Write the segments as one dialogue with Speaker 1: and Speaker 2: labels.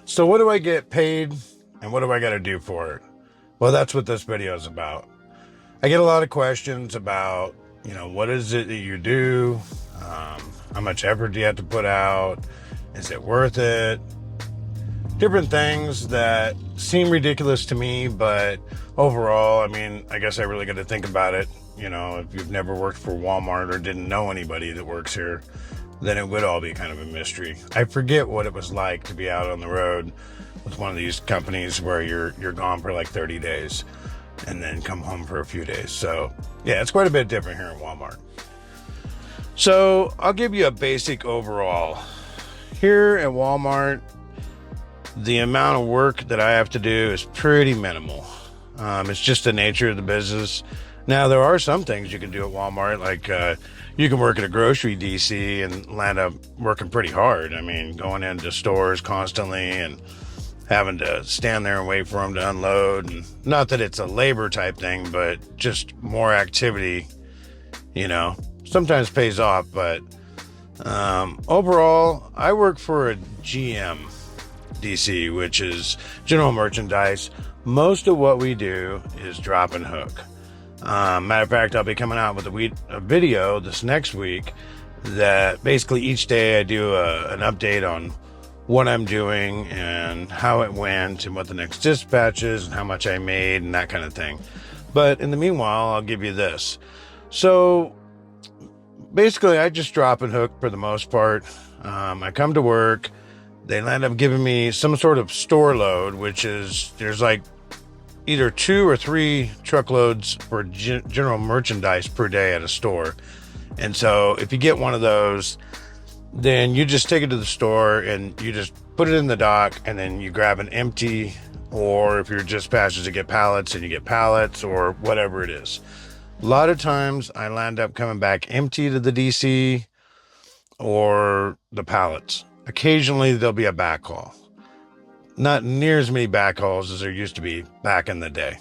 Speaker 1: So what do I get paid and what do I got to do for it? Well, that's what this video is about. I get a lot of questions about, what is it that you do? How much effort do you have to put out? Is it worth it? Different things that seem ridiculous to me, but overall, I guess I really got to think about it. If you've never worked for Walmart or didn't know anybody that works here, then it would all be kind of a mystery. I forget what it was like to be out on the road with one of these companies where you're gone for like 30 days and then come home for a few days. So yeah, it's quite a bit different here in Walmart. So I'll give you a basic overall. Here at Walmart, the amount of work that I have to do is pretty minimal. It's just the nature of the business. Now, there are some things you can do at Walmart, like you can work at a grocery DC and land up working pretty hard. Going into stores constantly and having to stand there and wait for them to unload. And not that it's a labor type thing, but just more activity, sometimes pays off. But overall, I work for a GM DC, which is general merchandise. Most of what we do is drop and hook. Matter of fact, I'll be coming out with a video this next week that basically each day I do an update on what I'm doing and how it went and what the next dispatch is and how much I made and that kind of thing. But in the meanwhile, I'll give you this. So basically, I just drop and hook for the most part. I come to work. They end up giving me some sort of store load, which is there's like either 2 or 3 truckloads for general merchandise per day at a store. And so if you get one of those, then you just take it to the store and you just put it in the dock and then you grab an empty, or if you're dispatchers, you get pallets and you get pallets or whatever it is. A lot of times I land up coming back empty to the DC or the pallets. Occasionally there'll be a backhaul. Not near as many backhauls as there used to be back in the day.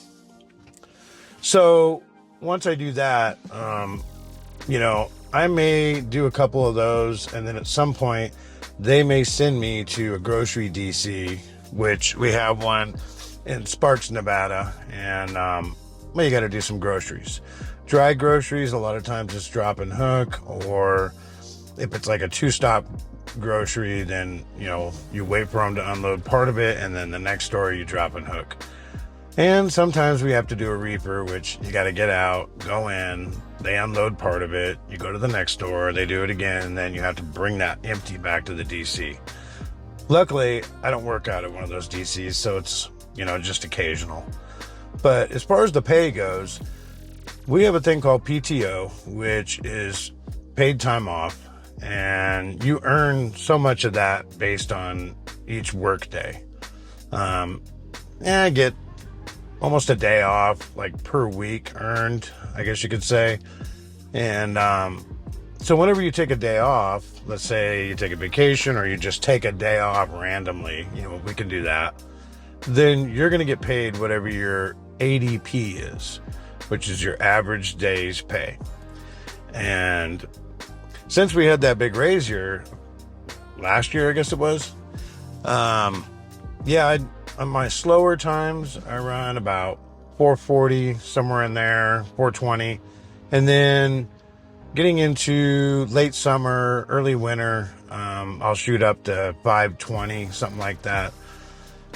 Speaker 1: So once I do that, I may do a couple of those, and then at some point they may send me to a grocery DC, which we have one in Sparks, Nevada, and you got to do some groceries. Dry groceries, a lot of times it's drop and hook, or if it's like a 2-stop grocery, then you wait for them to unload part of it, and then the next store you drop and hook. And sometimes we have to do a reefer, which you got to get out, go in, they unload part of it, you go to the next store, they do it again, and then you have to bring that empty back to the DC. Luckily, I don't work out at one of those DCs, so it's just occasional. But as far as the pay goes, we have a thing called PTO, which is paid time off. And you earn so much of that based on each work day. I get almost a day off, like per week earned, I guess you could say. And so whenever you take a day off, let's say you take a vacation or you just take a day off randomly, we can do that. Then you're going to get paid whatever your ADP is, which is your average day's pay. And since we had that big raise here last year, I guess it was, on my slower times, I run about 440, somewhere in there, 420. And then getting into late summer, early winter, I'll shoot up to 520, something like that.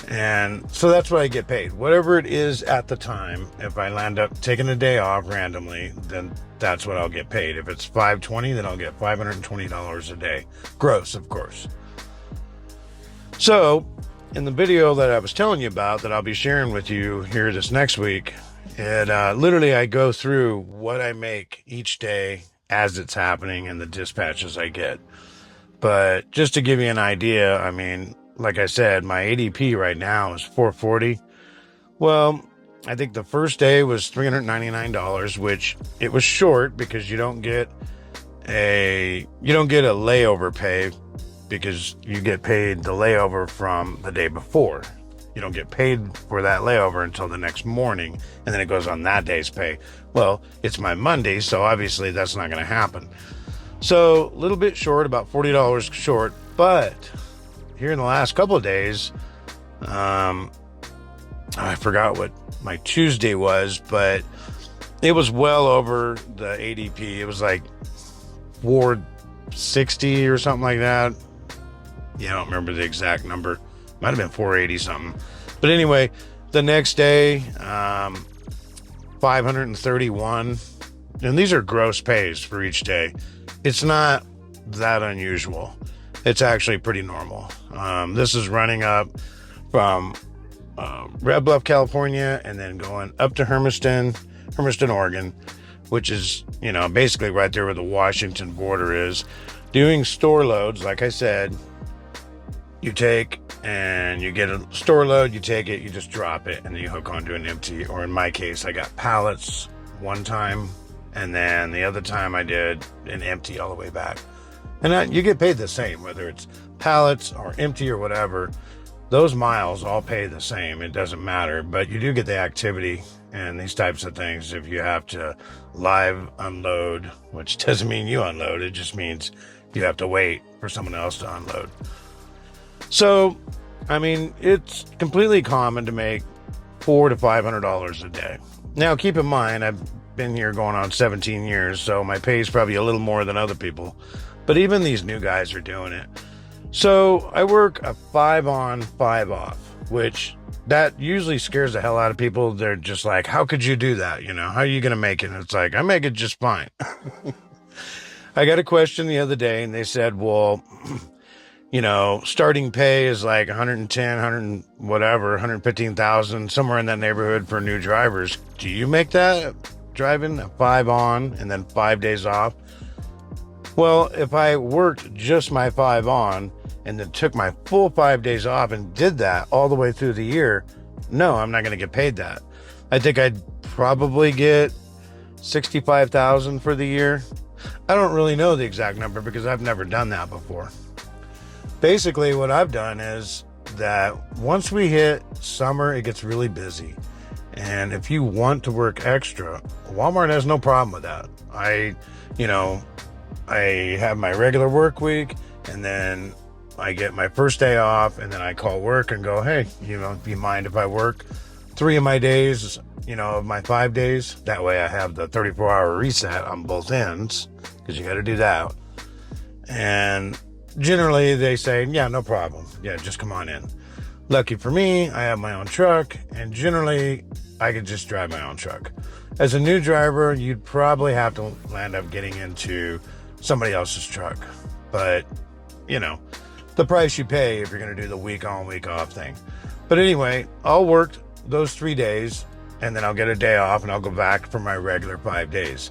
Speaker 1: And so that's what I get paid. Whatever it is at the time, if I land up taking a day off randomly, then that's what I'll get paid. If it's 520, then I'll get $520 a day. Gross, of course. So in the video that I was telling you about that I'll be sharing with you here this next week, literally I go through what I make each day as it's happening and the dispatches I get. But just to give you an idea, like I said, my ADP right now is 440. Well, I think the first day was $399, which it was short because you don't get a layover pay because you get paid the layover from the day before. You don't get paid for that layover until the next morning, and then it goes on that day's pay. Well, it's my Monday, so obviously that's not going to happen. So a little bit short, about $40 short, but here in the last couple of days, I forgot what my Tuesday was, but it was well over the ADP. It was like 460 or something like that. Yeah, I don't remember the exact number. Might have been 480 something. But anyway, the next day, 531. And these are gross pays for each day. It's not that unusual. It's actually pretty normal. This is running up from Red Bluff, California, and then going up to Hermiston, Oregon, which is, basically right there where the Washington border is. Doing store loads, like I said, you take and you get a store load, you take it, you just drop it, and then you hook onto an empty. Or in my case, I got pallets one time, and then the other time I did an empty all the way back. And you get paid the same, whether it's pallets or empty or whatever. Those miles all pay the same. It doesn't matter, but you do get the activity and these types of things if you have to live unload, which doesn't mean you unload. It just means you have to wait for someone else to unload. So, it's completely common to make $400 to $500 a day. Now, keep in mind, I've been here going on 17 years, so my pay is probably a little more than other people. But even these new guys are doing it. So I work a 5 on, 5 off, which that usually scares the hell out of people. They're just like, how could you do that? How are you going to make it? And it's like, I make it just fine. I got a question the other day and they said, well, starting pay is like 115,000, somewhere in that neighborhood for new drivers. Do you make that driving a 5 on and then 5 days off? Well, if I worked just my 5 on and then took my full 5 days off and did that all the way through the year, no, I'm not going to get paid that. I think I'd probably get 65,000 for the year. I don't really know the exact number because I've never done that before. Basically, what I've done is that once we hit summer, it gets really busy. And if you want to work extra, Walmart has no problem with that. I have my regular work week, and then I get my first day off, and then I call work and go, hey, do you mind if I work 3 of my days, of my 5 days? That way I have the 34-hour reset on both ends, because you got to do that. And generally they say, yeah, no problem. Yeah, just come on in. Lucky for me, I have my own truck, and generally I could just drive my own truck. As a new driver, you'd probably have to land up getting into somebody else's truck. But, the price you pay if you're going to do the week on, week off thing. But anyway, I'll work those 3 days, and then I'll get a day off, and I'll go back for my regular 5 days.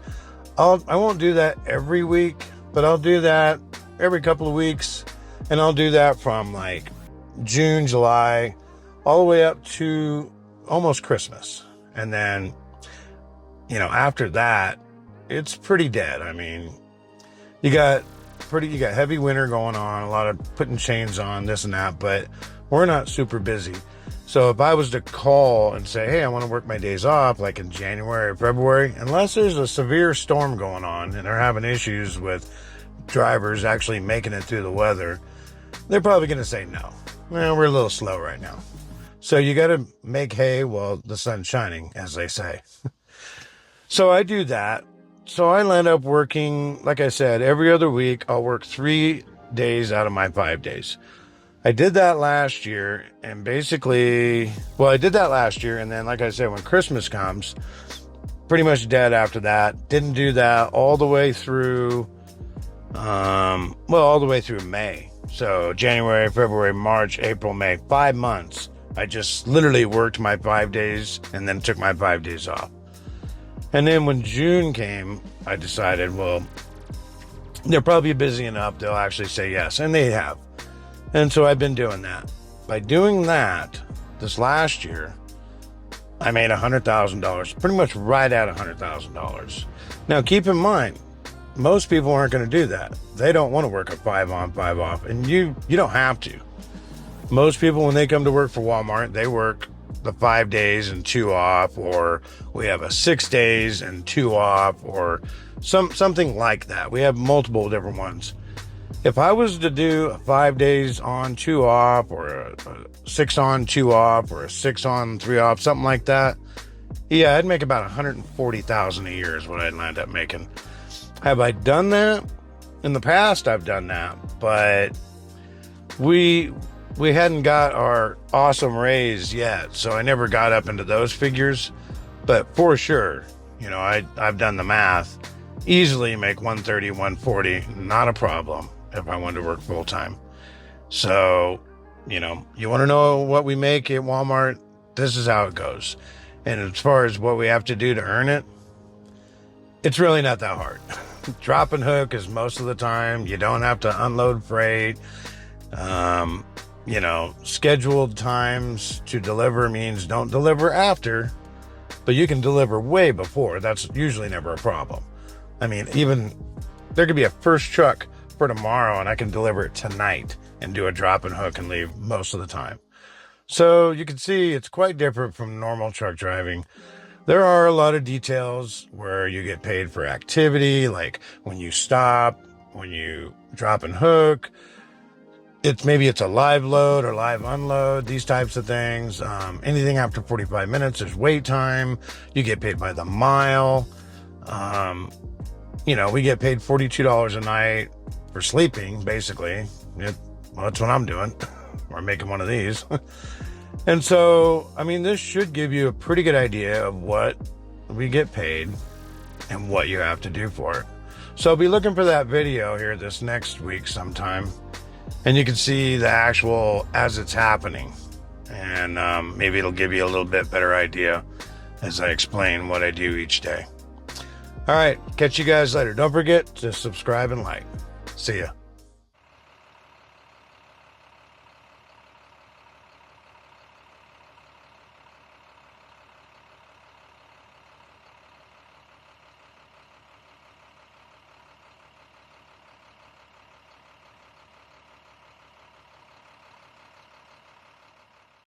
Speaker 1: I won't do that every week, but I'll do that every couple of weeks, and I'll do that from like June, July, all the way up to almost Christmas. And then, after that, it's pretty dead. You got heavy winter going on, a lot of putting chains on, this and that, but we're not super busy. So if I was to call and say, hey, I want to work my days off, like in January or February, unless there's a severe storm going on and they're having issues with drivers actually making it through the weather, they're probably going to say no. Well, we're a little slow right now. So you got to make hay while the sun's shining, as they say. So I do that. So I end up working, like I said, every other week. I'll work 3 days out of my 5 days. I did that last year, and basically, I did that last year, and then, like I said, when Christmas comes, pretty much dead after that. Didn't do that all the way through, all the way through May. So January, February, March, April, May, 5 months. I just literally worked my 5 days and then took my 5 days off. And then when June came, I decided, they're probably busy enough, they'll actually say yes. And they have. And so I've been doing that. By doing that, this last year, I made $100,000, pretty much right at $100,000. Now, keep in mind, most people aren't going to do that. They don't want to work a 5 on, 5 off. And you don't have to. Most people, when they come to work for Walmart, they work the 5 days and 2 off, or we have a 6 days and 2 off, or something like that. We have multiple different ones. If I was to do a 5 days on, 2 off, or a 6 on, 2 off, or a 6 on, 3 off, something like that, yeah, I'd make about 140,000 a year is what I'd end up making. Have I done that? In the past, I've done that, but we hadn't got our awesome raise yet, so I never got up into those figures. But for sure, you know, I've done the math. Easily make 130, 140, not a problem if I wanted to work full time. So, you know, you want to know what we make at Walmart? This is how it goes. And as far as what we have to do to earn it, it's really not that hard. Drop and hook is most of the time. You don't have to unload freight. You know, scheduled times to deliver means don't deliver after, but you can deliver way before. That's usually never a problem. I mean, even there could be a first truck for tomorrow and I can deliver it tonight and do a drop and hook and leave most of the time. So you can see it's quite different from normal truck driving. There are a lot of details where you get paid for activity, like when you stop, when you drop and hook. Maybe it's a live load or live unload, these types of things. Anything after 45 minutes, there's wait time. You get paid by the mile. You know, we get paid $42 a night for sleeping, basically. Well, that's what I'm doing. We're making one of these. And so, I mean, this should give you a pretty good idea of what we get paid and what you have to do for it. So be looking for that video here this next week sometime. And you can see the actual as it's happening. And maybe it'll give you a little bit better idea as I explain what I do each day. All right, catch you guys later. Don't forget to subscribe and like. See ya.